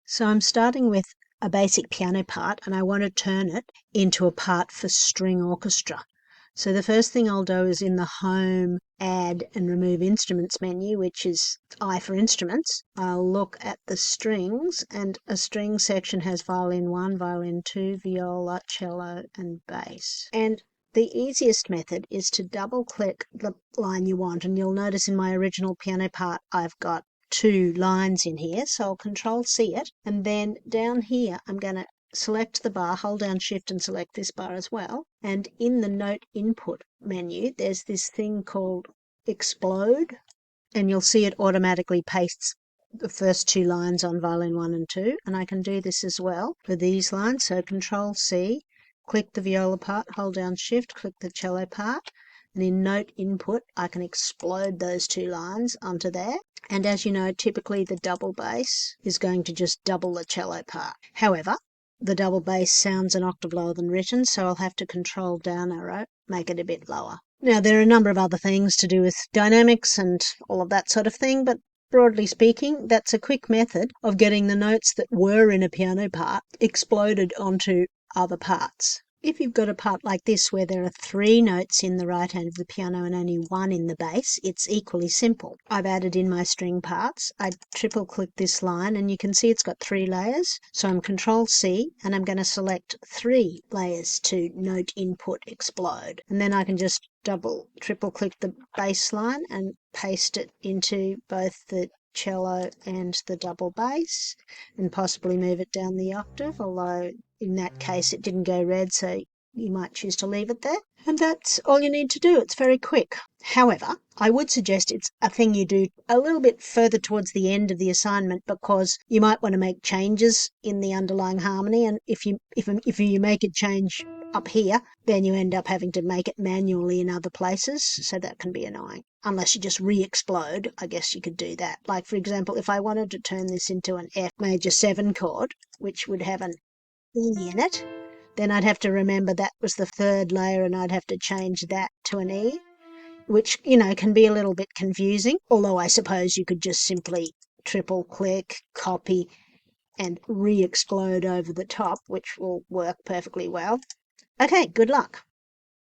So I'm starting with a basic piano part and I want to turn it into a part for string orchestra. So the first thing I'll do is in the Home, Add and Remove Instruments menu, which is I for Instruments, I'll look at the strings, and a string section has violin 1, violin 2, viola, cello and bass. And the easiest method is to double click the line you want, and you'll notice in my original piano part I've got 2 lines in here, so I'll Control C it, and then down here I'm going to select the bar, hold down Shift and select this bar as well, and in the Note Input menu there's this thing called Explode, and you'll see it automatically pastes the first 2 lines on violin 1 and 2, and I can do this as well for these lines, so Control C, click the viola part, hold down Shift, click the cello part, and in Note Input I can explode those 2 lines onto there. And as you know, typically the double bass is going to just double the cello part. However, the double bass sounds an octave lower than written, so I'll have to Control down arrow, make it a bit lower. Now, there are a number of other things to do with dynamics and all of that sort of thing, but broadly speaking, that's a quick method of getting the notes that were in a piano part exploded onto other parts. If you've got a part like this where there are 3 notes in the right hand of the piano and only 1 in the bass, it's equally simple. I've added in my string parts. I triple click this line and you can see it's got 3 layers. So I'm Control C and I'm going to select 3 layers to Note Input Explode. And then I can just triple click the bass line and paste it into both the cello and the double bass, and possibly move it down the octave, although in that case it didn't go red, so you might choose to leave it there. And that's all you need to do. It's very quick. However, I would suggest it's a thing you do a little bit further towards the end of the assignment, because you might want to make changes in the underlying harmony, and if you make a change up here, then you end up having to make it manually in other places, so that can be annoying. Unless you just re-explode, I guess you could do that. Like, for example, if I wanted to turn this into an F major 7 chord, which would have an E in it, then I'd have to remember that was the 3rd layer and I'd have to change that to an E, which, can be a little bit confusing, although I suppose you could just simply triple click, copy, and re-explode over the top, which will work perfectly well. Okay, good luck.